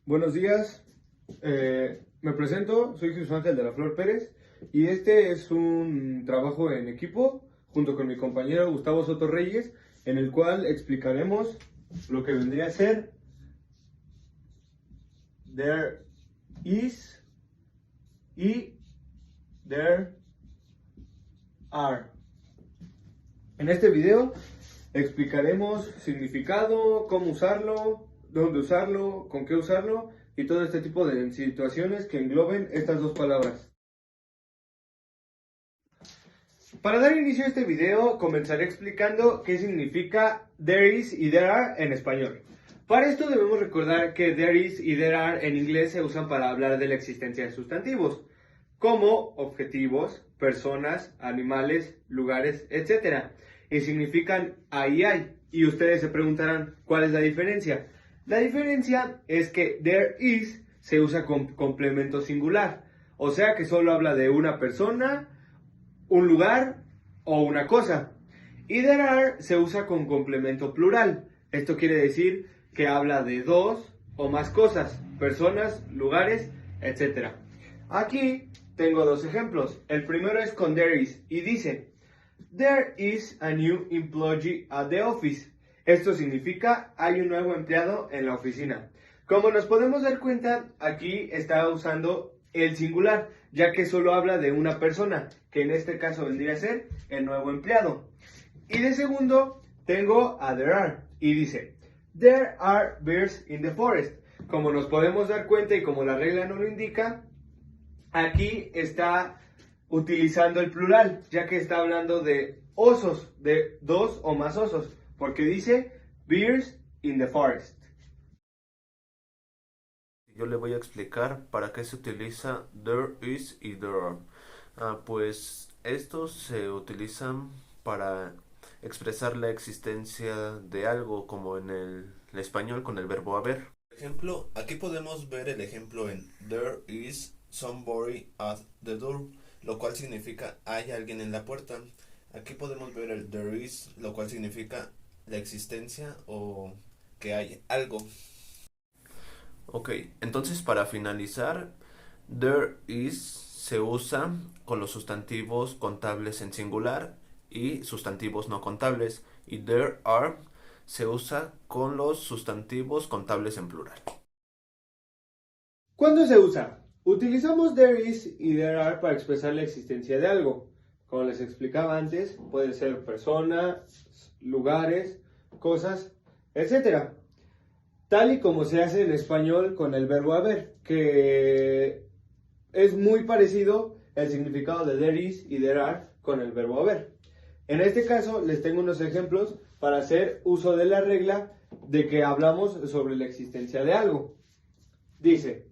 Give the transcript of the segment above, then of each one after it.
Buenos días, me presento, soy Jesús Ángel de la Flor Pérez y este es un trabajo en equipo junto con mi compañero Gustavo Soto Reyes, en el cual explicaremos lo que vendría a ser there is y there are. En este video explicaremos significado, cómo usarlo, dónde usarlo, con qué usarlo y todo este tipo de situaciones que engloben estas dos palabras. Para dar inicio a este video, comenzaré explicando qué significa there is y there are en español. Para esto debemos recordar que there is y there are en inglés se usan para hablar de la existencia de sustantivos, como objetivos, personas, animales, lugares, etc. Y significan ahí hay. Y ustedes se preguntarán, ¿cuál es la diferencia? La diferencia es que there is se usa con complemento singular, o sea que solo habla de una persona, un lugar o una cosa. Y there are se usa con complemento plural. Esto quiere decir que habla de dos o más cosas, personas, lugares, etc. Aquí tengo dos ejemplos. El primero es con there is y dice: There is a new employee at the office. Esto significa hay un nuevo empleado en la oficina. Como nos podemos dar cuenta, aquí está usando el singular, ya que solo habla de una persona, que en este caso vendría a ser el nuevo empleado. Y de segundo, tengo a there are, y dice: There are bears in the forest. Como nos podemos dar cuenta y como la regla no lo indica, aquí está utilizando el plural, ya que está hablando de osos, de dos o más osos, porque dice bears in the forest. Yo le voy a explicar para qué se utiliza there is y there are. Pues estos se utilizan para expresar la existencia de algo, como en el español con el verbo haber. Por ejemplo, aquí podemos ver el ejemplo en there is somebody at the door, lo cual significa hay alguien en la puerta. Aquí podemos ver el there is, lo cual significa la existencia o que hay algo. Ok, entonces para finalizar, there is se usa con los sustantivos contables en singular y sustantivos no contables, y there are se usa con los sustantivos contables en plural. ¿Cuándo se usa? Utilizamos there is y there are para expresar la existencia de algo. Como les explicaba antes, puede ser personas, lugares, cosas, etc. Tal y como se hace en español con el verbo haber, que es muy parecido el significado de there is y there are con el verbo haber. En este caso les tengo unos ejemplos para hacer uso de la regla de que hablamos sobre la existencia de algo. Dice: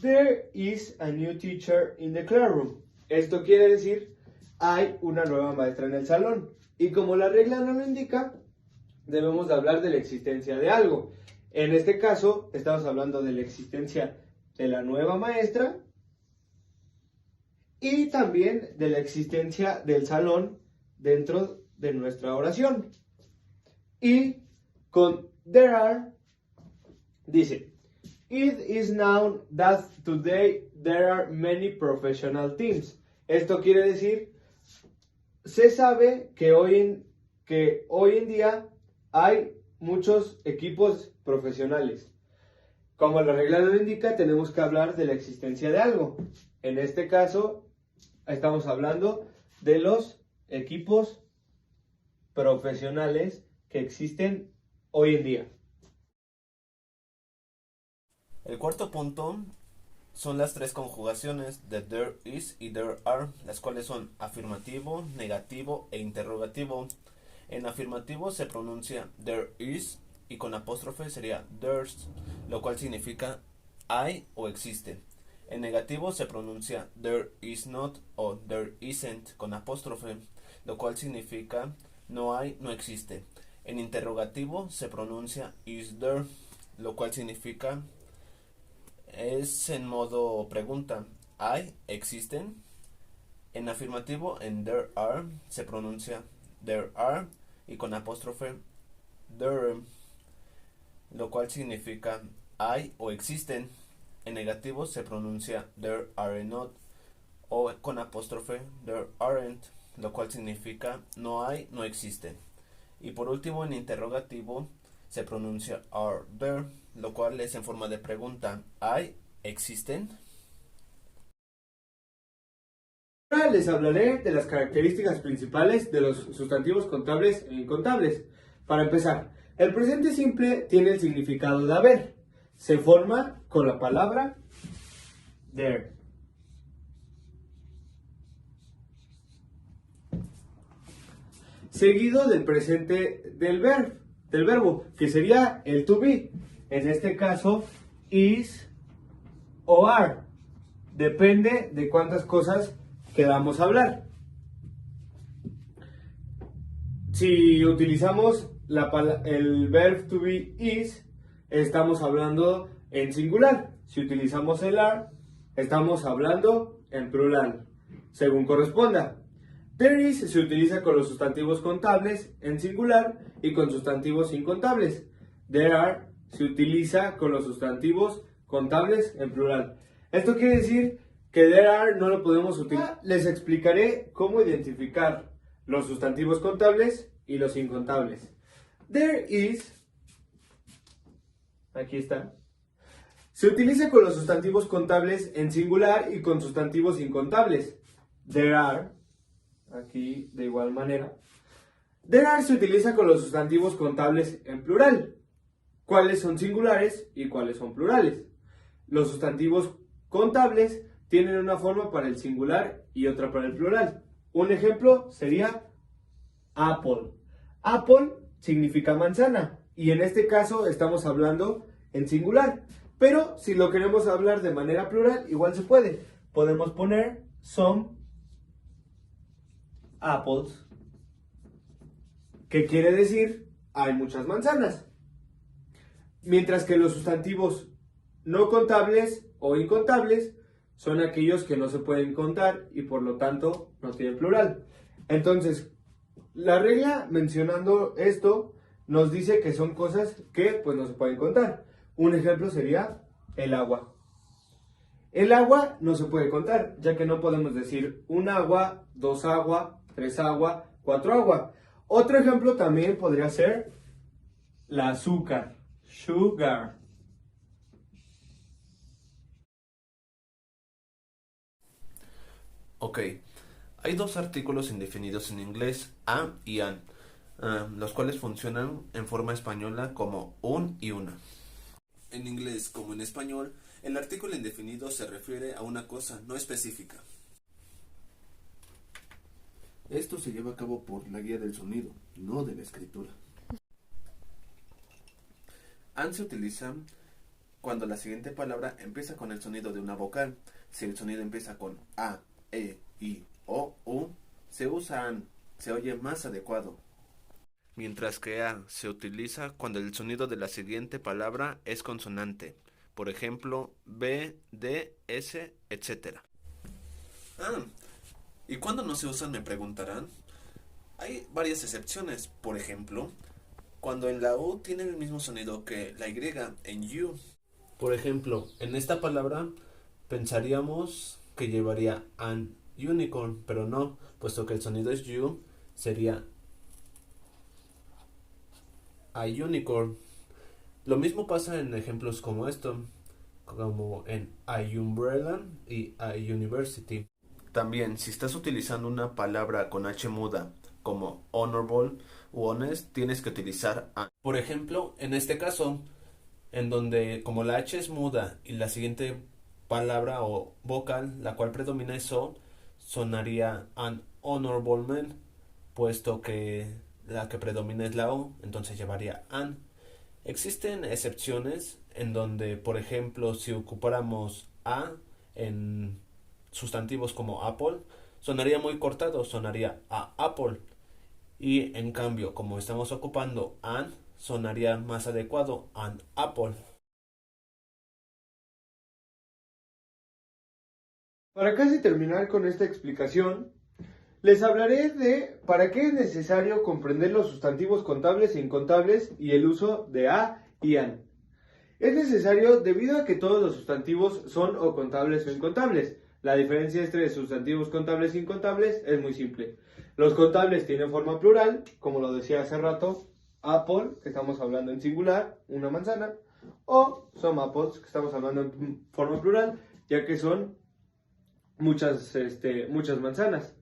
There is a new teacher in the classroom. Esto quiere decir hay una nueva maestra en el salón. Y como la regla no lo indica, debemos de hablar de la existencia de algo. En este caso, estamos hablando de la existencia de la nueva maestra y también de la existencia del salón dentro de nuestra oración. Y con there are, dice: It is known that today there are many professional teams. Esto quiere decir, se sabe que hoy en día hay muchos equipos profesionales. Como la regla lo indica, tenemos que hablar de la existencia de algo. En este caso, estamos hablando de los equipos profesionales que existen hoy en día. El cuarto punto son las tres conjugaciones de there is y there are, las cuales son afirmativo, negativo e interrogativo. En afirmativo se pronuncia there is y con apóstrofe sería there's, lo cual significa hay o existe. En negativo se pronuncia there is not o there isn't con apóstrofe, lo cual significa no hay, no existe. En interrogativo se pronuncia is there, lo cual significa es en modo pregunta. ¿Hay? ¿Existen? En afirmativo, en there are, se pronuncia there are y con apóstrofe there, lo cual significa hay o existen. En negativo se pronuncia there are not o con apóstrofe there aren't, lo cual significa no hay, no existen. Y por último en interrogativo se pronuncia are there, lo cual es en forma de pregunta. ¿Hay? ¿Existen? Ahora les hablaré de las características principales de los sustantivos contables e incontables. Para empezar, el presente simple tiene el significado de haber. Se forma con la palabra there. Seguido del presente del verbo, que sería el to be. En este caso, is o are. Depende de cuántas cosas queramos hablar. Si utilizamos el verb to be is, estamos hablando en singular. Si utilizamos el are, estamos hablando en plural, según corresponda. There is se utiliza con los sustantivos contables en singular y con sustantivos incontables. There are se utiliza con los sustantivos contables en plural. Esto quiere decir que there are no lo podemos utilizar. Les explicaré cómo identificar los sustantivos contables y los incontables. There is, aquí está, se utiliza con los sustantivos contables en singular y con sustantivos incontables. There are, aquí de igual manera. There are se utiliza con los sustantivos contables en plural. ¿Cuáles son singulares y cuáles son plurales? Los sustantivos contables tienen una forma para el singular y otra para el plural. Un ejemplo sería apple. Apple significa manzana y en este caso estamos hablando en singular. Pero si lo queremos hablar de manera plural, igual se puede. Podemos poner some apples, que quiere decir hay muchas manzanas. Mientras que los sustantivos no contables o incontables son aquellos que no se pueden contar y por lo tanto no tienen plural. Entonces, la regla mencionando esto nos dice que son cosas que pues no se pueden contar. Un ejemplo sería el agua. El agua no se puede contar, ya que no podemos decir un agua, dos agua, tres agua, cuatro agua. Otro ejemplo también podría ser la azúcar, sugar. Ok, hay dos artículos indefinidos en inglés, a y an, los cuales funcionan en forma española como un y una. En inglés como en español, el artículo indefinido se refiere a una cosa no específica. Esto se lleva a cabo por la guía del sonido, no de la escritura. An se utiliza cuando la siguiente palabra empieza con el sonido de una vocal. Si el sonido empieza con a, e, i, o, u, se usa an, se oye más adecuado. Mientras que a se utiliza cuando el sonido de la siguiente palabra es consonante. Por ejemplo, b, d, s, etc. ¿Y cuándo no se usan? Me preguntarán. Hay varias excepciones. Por ejemplo, cuando en la u tiene el mismo sonido que la y en you. Por ejemplo, en esta palabra pensaríamos que llevaría an unicorn, pero no, puesto que el sonido es you, sería a unicorn. Lo mismo pasa en ejemplos como esto, como en a umbrella y a university. También, si estás utilizando una palabra con h muda, como honorable u honest, tienes que utilizar an. Por ejemplo, en este caso, en donde como la h es muda y la siguiente palabra o vocal, la cual predomina es o, sonaría an honorable man, puesto que la que predomina es la o, entonces llevaría an. Existen excepciones en donde, por ejemplo, si ocupáramos a en sustantivos como apple, sonaría muy cortado, sonaría a apple. Y en cambio, como estamos ocupando an, sonaría más adecuado, an apple. Para casi terminar con esta explicación, les hablaré de para qué es necesario comprender los sustantivos contables e incontables y el uso de a y an. Es necesario debido a que todos los sustantivos son o contables o incontables. La diferencia entre sustantivos contables e incontables es muy simple. Los contables tienen forma plural, como lo decía hace rato, apple, que estamos hablando en singular, una manzana, o some apples, que estamos hablando en forma plural, ya que son muchas manzanas.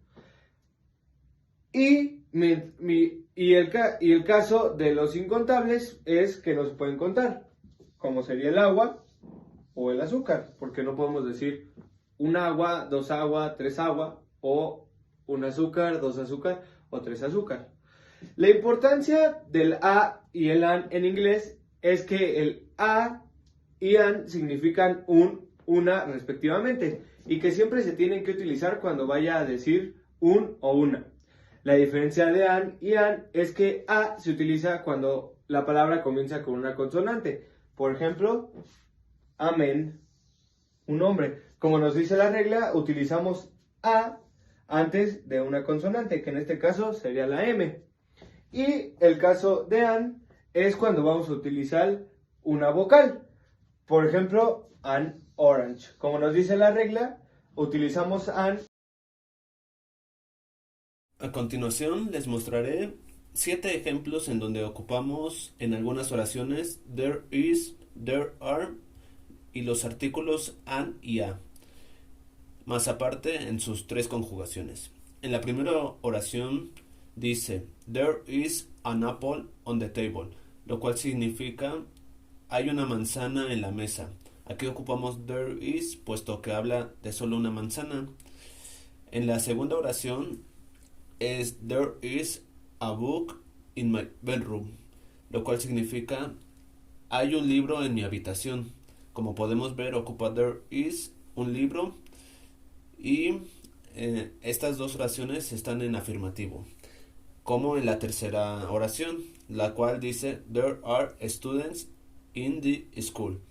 Y el caso de los incontables es que no se pueden contar, como sería el agua o el azúcar, porque no podemos decir un agua, dos agua, tres agua, o un azúcar, dos azúcar o tres azúcar. La importancia del a y el an en inglés es que el a y an significan un, una respectivamente, y que siempre se tienen que utilizar cuando vaya a decir un o una. La diferencia de an y an es que a se utiliza cuando la palabra comienza con una consonante. Por ejemplo, amén, un nombre. Como nos dice la regla, utilizamos a antes de una consonante, que en este caso sería la M. Y el caso de an es cuando vamos a utilizar una vocal. Por ejemplo, an orange. Como nos dice la regla, utilizamos an. A continuación les mostraré 7 ejemplos en donde ocupamos en algunas oraciones there is, there are y los artículos an y a, más aparte en sus 3 conjugaciones. En la primera oración dice there is an apple on the table, lo cual significa hay una manzana en la mesa. Aquí ocupamos there is puesto que habla de solo una manzana. En la segunda oración es there is a book in my bedroom, lo cual significa hay un libro en mi habitación. Como podemos ver, ocupa there is un libro y estas dos oraciones están en afirmativo, como en la tercera oración, la cual dice there are students in the school,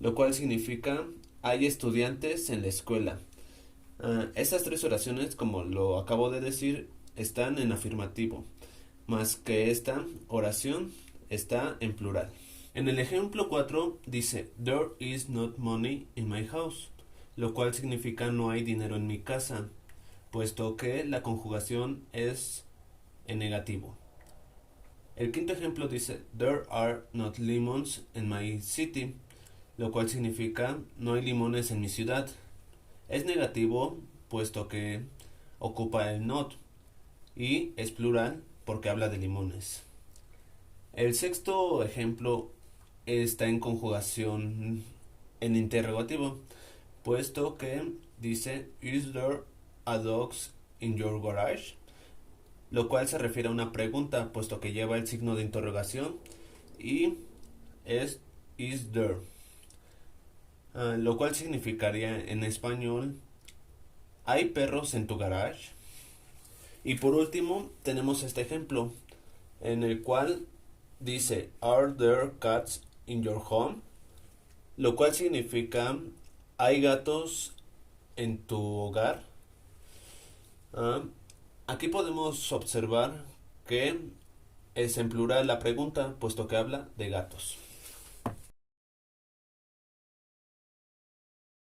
lo cual significa hay estudiantes en la escuela. Estas 3 oraciones, como lo acabo de decir, están en afirmativo, más que esta oración está en plural. En el ejemplo 4 dice there is not money in my house, lo cual significa no hay dinero en mi casa, puesto que la conjugación es en negativo. El quinto ejemplo dice there are not lemons in my city, lo cual significa no hay limones en mi ciudad. Es negativo puesto que ocupa el not y es plural porque habla de limones. El sexto ejemplo está en conjugación en interrogativo, puesto que dice is there a dog in your garage, lo cual se refiere a una pregunta puesto que lleva el signo de interrogación y es is there, lo cual significaría en español ¿hay perros en tu garage? Y por último tenemos este ejemplo en el cual dice are there cats in your home, lo cual significa ¿hay gatos en tu hogar? Aquí podemos observar que es en plural la pregunta puesto que habla de gatos.